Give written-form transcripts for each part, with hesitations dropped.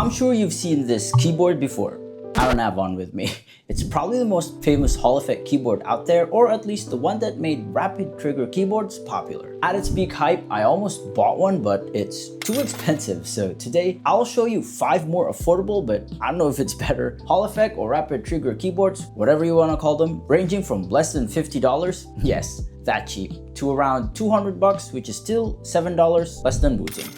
I'm sure you've seen this keyboard before. I don't have one with me. It's probably the most famous Hall effect keyboard out there, or at least the one that made rapid trigger keyboards popular. At its peak hype, I almost bought one, but it's too expensive. So today, I'll show you 5 more affordable, but I don't know if it's better, Hall effect or rapid trigger keyboards, whatever you want to call them, ranging from less than $50, yes, that cheap, to around $200, which is still $7 less than booting.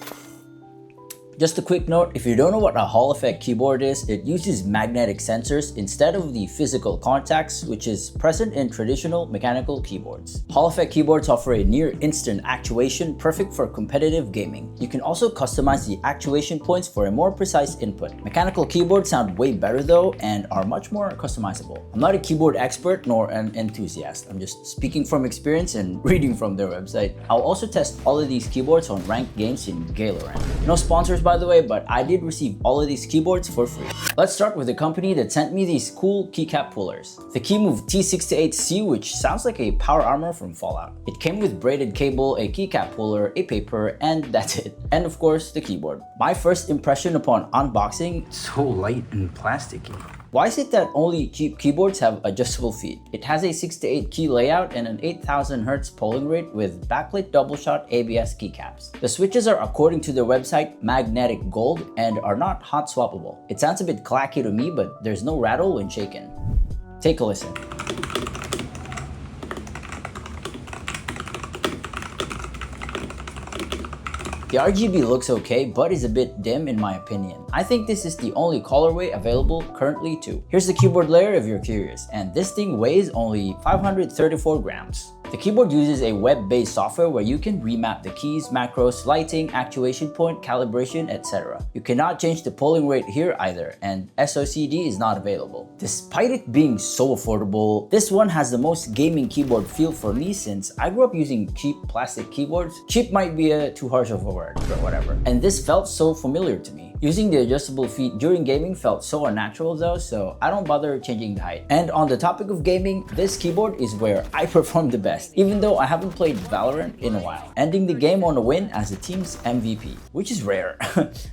Just a quick note, if you don't know what a Hall effect keyboard is, it uses magnetic sensors instead of the physical contacts, which is present in traditional mechanical keyboards. Hall effect keyboards offer a near instant actuation, perfect for competitive gaming. You can also customize the actuation points for a more precise input. Mechanical keyboards sound way better though and are much more customizable. I'm not a keyboard expert nor an enthusiast. I'm just speaking from experience and reading from their website. I'll also test all of these keyboards on ranked games in Valorant. No sponsors by the way, but I did receive all of these keyboards for free. Let's start with the company that sent me these cool keycap pullers. The Keymove T68C, which sounds like a power armor from Fallout. It came with braided cable, a keycap puller, a paper, and that's it. And of course, the keyboard. My first impression upon unboxing, it's so light and plasticky. Why is it that only cheap keyboards have adjustable feet? It has a 6 to 8 key layout and an 8000 Hz polling rate with backlit double shot ABS keycaps. The switches are, according to their website, magnetic gold and are not hot swappable. It sounds a bit clacky to me, but there's no rattle when shaken. Take a listen. The RGB looks okay, but is a bit dim in my opinion. I think this is the only colorway available currently too. Here's the keyboard layer if you're curious, and this thing weighs only 534 grams. The keyboard uses a web-based software where you can remap the keys, macros, lighting, actuation point, calibration, etc. You cannot change the polling rate here either, and SOCD is not available. Despite it being so affordable, this one has the most gaming keyboard feel for me since I grew up using cheap plastic keyboards. Cheap might be too harsh of a word, but whatever. And this felt so familiar to me. Using the adjustable feet during gaming felt so unnatural though, so I don't bother changing the height. And on the topic of gaming, this keyboard is where I perform the best, even though I haven't played Valorant in a while, ending the game on a win as the team's MVP, which is rare.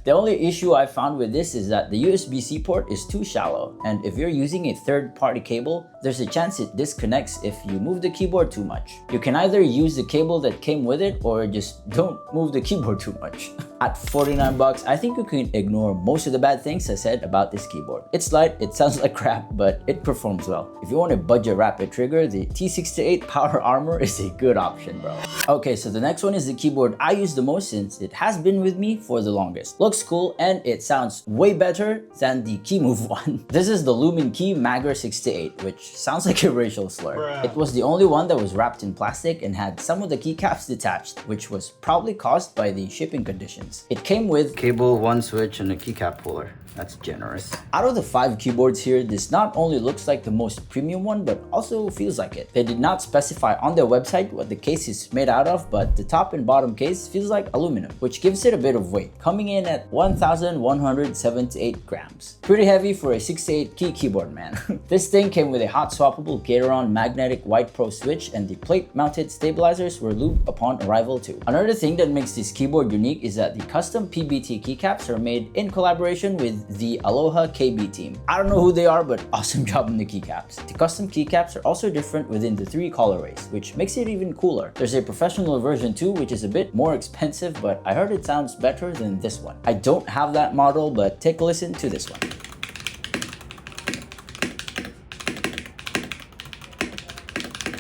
The only issue I found with this is that the USB-C port is too shallow, and if you're using a third-party cable, there's a chance it disconnects if you move the keyboard too much. You can either use the cable that came with it or just don't move the keyboard too much. At $49, I think you can ignore most of the bad things I said about this keyboard. It's light, it sounds like crap, but it performs well. If you want a budget rapid trigger, the T68 Power Armor is a good option, bro. Okay, so the next one is the keyboard I use the most since it has been with me for the longest. Looks cool and it sounds way better than the Keymove one. This is the Luin Key Mag68, which sounds like a racial slur. Bruh. It was the only one that was wrapped in plastic and had some of the keycaps detached, which was probably caused by the shipping conditions. It came with cable, one switch, and a keycap puller. That's generous. Out of the 5 keyboards here, this not only looks like the most premium one, but also feels like it. They did not specify on their website what the case is made out of, but the top and bottom case feels like aluminum, which gives it a bit of weight, coming in at 1,178 grams. Pretty heavy for a 6-8 key keyboard, man. This thing came with a hot swappable Gateron magnetic White Pro switch, and the plate-mounted stabilizers were lubed upon arrival too. Another thing that makes this keyboard unique is that the custom PBT keycaps are made in collaboration with the Aloha KB team. I don't know who they are, but awesome job on the keycaps. The custom keycaps are also different within the 3 colorways, which makes it even cooler. There's a professional version too, which is a bit more expensive, but I heard it sounds better than this one. I don't have that model, but take a listen to this one.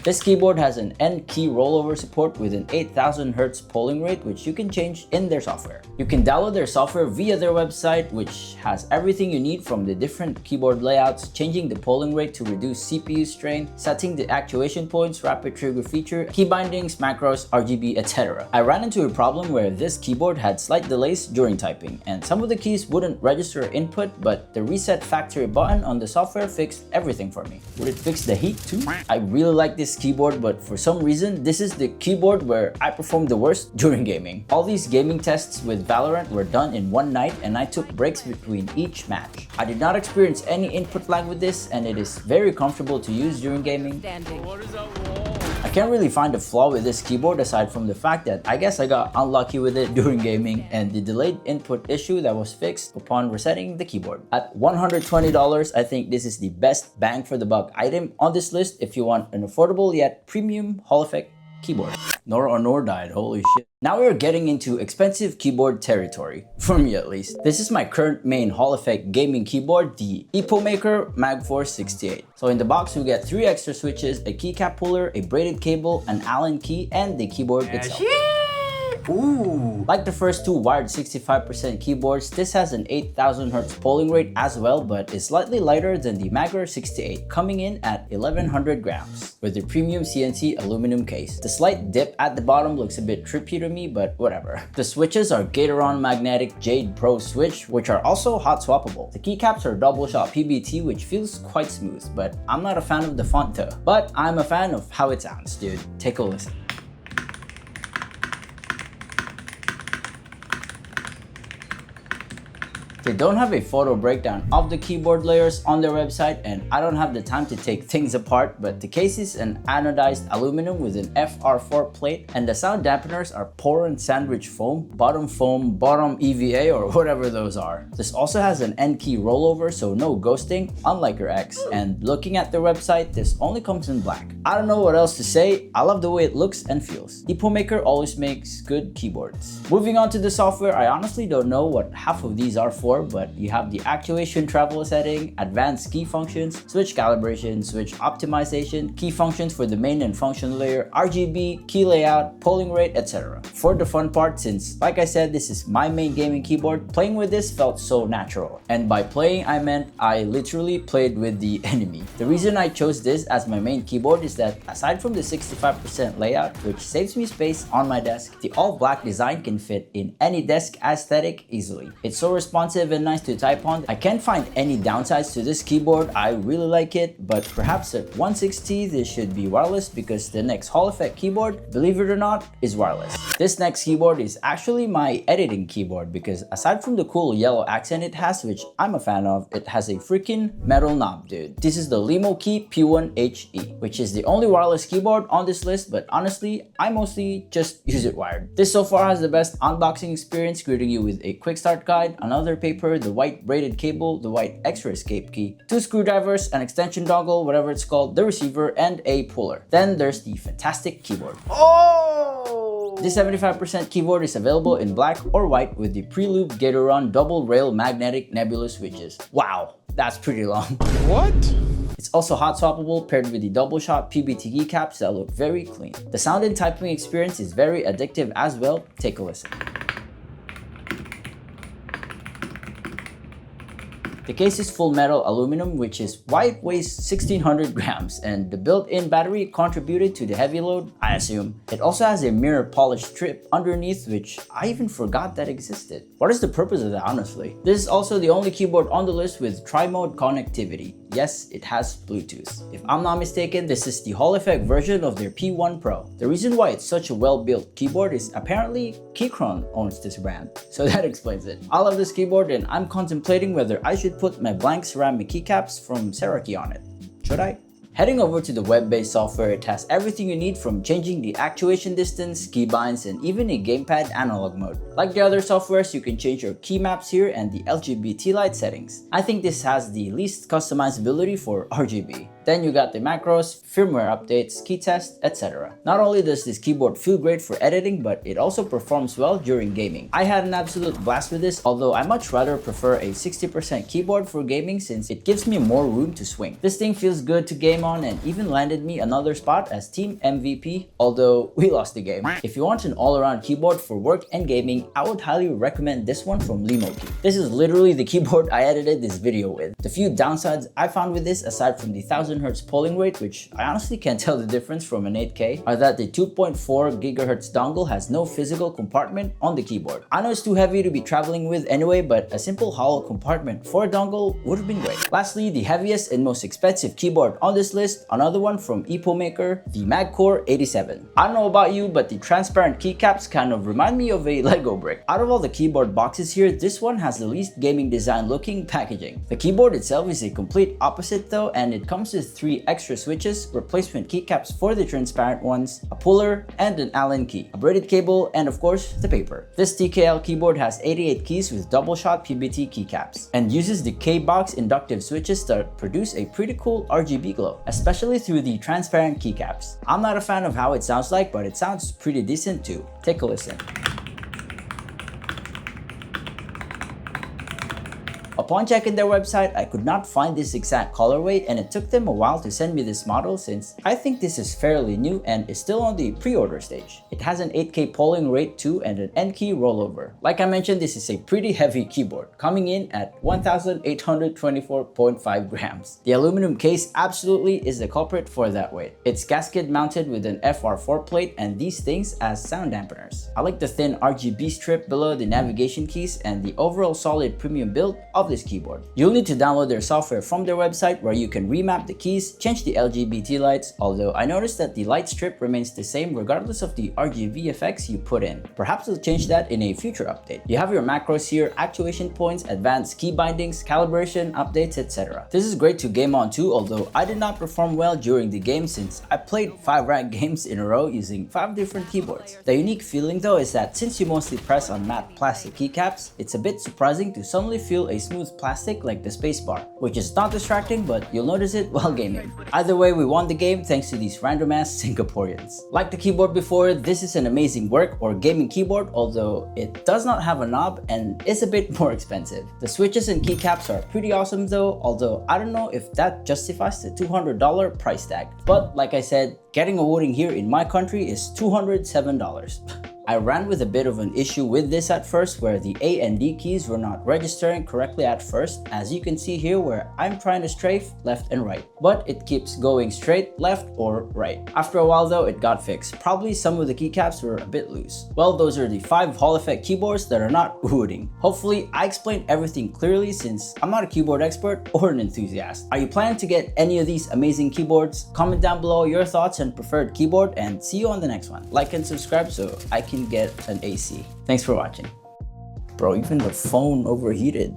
This keyboard has an N key rollover support with an 8000 Hz polling rate, which you can change in their software. You can download their software via their website, which has everything you need from the different keyboard layouts, changing the polling rate to reduce CPU strain, setting the actuation points, rapid trigger feature, key bindings, macros, RGB, etc. I ran into a problem where this keyboard had slight delays during typing, and some of the keys wouldn't register input, but the reset factory button on the software fixed everything for me. Would it fix the heat too? I really like this keyboard, but for some reason, this is the keyboard where I performed the worst during gaming. All these gaming tests with Valorant were done in one night, and I took breaks between each match. I did not experience any input lag with this, and it is very comfortable to use during gaming. I can't really find a flaw with this keyboard aside from the fact that I guess I got unlucky with it during gaming and the delayed input issue that was fixed upon resetting the keyboard. At $120, I think this is the best bang for the buck item on this list if you want an affordable yet premium Hall effect keyboard. Nor died, holy shit. Now we're getting into expensive keyboard territory, for me at least. This is my current main Hall effect gaming keyboard, the EPOMaker Mag468. So in the box we get 3 extra switches, a keycap puller, a braided cable, an Allen key, and the keyboard itself. Ooh. Like the first two wired 65% keyboards, this has an 8000 Hz polling rate as well, but is slightly lighter than the Mag468, coming in at 1100 grams with the premium CNC aluminum case. The slight dip at the bottom looks a bit trippy to me, but whatever. The switches are Gateron Magnetic Jade Pro switch, which are also hot swappable. The keycaps are double shot PBT, which feels quite smooth, but I'm not a fan of the font though. But I'm a fan of how it sounds, dude. Take a listen. They don't have a photo breakdown of the keyboard layers on their website, and I don't have the time to take things apart, but the case is an anodized aluminum with an FR4 plate, and the sound dampeners are pour and sandwich foam, bottom EVA, or whatever those are. This also has an N key rollover, so no ghosting, unlike your ex, and looking at their website, this only comes in black. I don't know what else to say, I love the way it looks and feels. EPOMaker always makes good keyboards. Moving on to the software, I honestly don't know what half of these are for, but you have the actuation travel setting, advanced key functions, switch calibration, switch optimization, key functions for the main and function layer, RGB, key layout, polling rate, etc. For the fun part, since like I said, this is my main gaming keyboard, playing with this felt so natural. And by playing, I meant I literally played with the enemy. The reason I chose this as my main keyboard is that aside from the 65% layout, which saves me space on my desk, the all black design can fit in any desk aesthetic easily. It's so responsive and nice to type on. I can't find any downsides to this keyboard. I really like it, but perhaps at 160 this should be wireless because the next Hall effect keyboard, believe it or not, is wireless. This next keyboard is actually my editing keyboard because aside from the cool yellow accent it has, which I'm a fan of, it has a freaking metal knob, dude. This is the Limokey P1H, which is the only wireless keyboard on this list, but honestly, I mostly just use it wired. This so far has the best unboxing experience, greeting you with a quick start guide, another paper, the white braided cable, the white extra escape key, 2 screwdrivers, an extension dongle, whatever it's called, the receiver, and a puller. Then there's the fantastic keyboard. Oh! This 75% keyboard is available in black or white with the pre-lube Gateron double rail magnetic nebula switches. Wow, that's pretty long. What? It's also hot swappable paired with the double shot PBT keycaps that look very clean. The sound and typing experience is very addictive as well. Take a listen. The case is full metal aluminum, which is why it weighs 1600 grams, and the built-in battery contributed to the heavy load, I assume. It also has a mirror polish strip underneath, which I even forgot that existed. What is the purpose of that, honestly? This is also the only keyboard on the list with tri-mode connectivity. Yes, it has Bluetooth. If I'm not mistaken, this is the Hall effect version of their P1 Pro. The reason why it's such a well-built keyboard is apparently Keychron owns this brand, so that explains it. I love this keyboard and I'm contemplating whether I should put my blank ceramic keycaps from Serachi on it. Should I? Heading over to the web-based software, it has everything you need from changing the actuation distance, keybinds, and even a gamepad analog mode. Like the other softwares, you can change your key maps here and the LGBT light settings. I think this has the least customizability for RGB. Then you got the macros, firmware updates, key test, etc. Not only does this keyboard feel great for editing, but it also performs well during gaming. I had an absolute blast with this, although I much rather prefer a 60% keyboard for gaming since it gives me more room to swing. This thing feels good to game on and even landed me another spot as team MVP, although we lost the game. If you want an all-around keyboard for work and gaming, I would highly recommend this one from Limokey. This is literally the keyboard I edited this video with. The few downsides I found with this, aside from the 1000 Hz polling rate, which I honestly can't tell the difference from an 8K, are that the 2.4 GHz dongle has no physical compartment on the keyboard. I know it's too heavy to be traveling with anyway, but a simple hollow compartment for a dongle would have been great. Lastly, the heaviest and most expensive keyboard on this list, another one from EPOMaker, the MagCore 87. I don't know about you, but the transparent keycaps kind of remind me of a Lego brick. Out of all the keyboard boxes here, this one has the least gaming design looking packaging. The keyboard itself is a complete opposite though, and it comes with with 3 extra switches, replacement keycaps for the transparent ones, a puller, and an Allen key, a braided cable, and of course, the paper. This TKL keyboard has 88 keys with double-shot PBT keycaps, and uses the K-Box inductive switches that produce a pretty cool RGB glow, especially through the transparent keycaps. I'm not a fan of how it sounds like, but it sounds pretty decent too. Take a listen. Upon checking their website, I could not find this exact colorway, and it took them a while to send me this model since I think this is fairly new and is still on the pre-order stage. It has an 8K polling rate too and an N key rollover. Like I mentioned, this is a pretty heavy keyboard, coming in at 1,824.5 grams. The aluminum case absolutely is the culprit for that weight. It's gasket mounted with an FR4 plate and these things as sound dampeners. I like the thin RGB strip below the navigation keys and the overall solid premium build of this keyboard. You'll need to download their software from their website where you can remap the keys, change the LGBT lights, although I noticed that the light strip remains the same regardless of the RGB effects you put in. Perhaps they'll change that in a future update. You have your macros here, actuation points, advanced key bindings, calibration, updates, etc. This is great to game on too, although I did not perform well during the game since I played 5 ranked games in a row using 5 different keyboards. The unique feeling though is that since you mostly press on matte plastic keycaps, it's a bit surprising to suddenly feel a smooth plastic like the spacebar, which is not distracting, but you'll notice it while gaming. Either way, we won the game thanks to these random ass Singaporeans. Like the keyboard before, this is an amazing work or gaming keyboard, although it does not have a knob and is a bit more expensive. The switches and keycaps are pretty awesome though, although I don't know if that justifies the $200 price tag. But like I said, getting a Wooting here in my country is $207. I ran with a bit of an issue with this at first where the A and D keys were not registering correctly at first, as you can see here where I'm trying to strafe left and right, but it keeps going straight left or right. After a while though, it got fixed. Probably some of the keycaps were a bit loose. Well, those are the 5 Hall effect keyboards that are not Wooting. Hopefully I explained everything clearly since I'm not a keyboard expert or an enthusiast. Are you planning to get any of these amazing keyboards? Comment down below your thoughts and preferred keyboard, and see you on the next one. Like and subscribe so I can get an AC. Thanks for watching. Bro, even the phone overheated.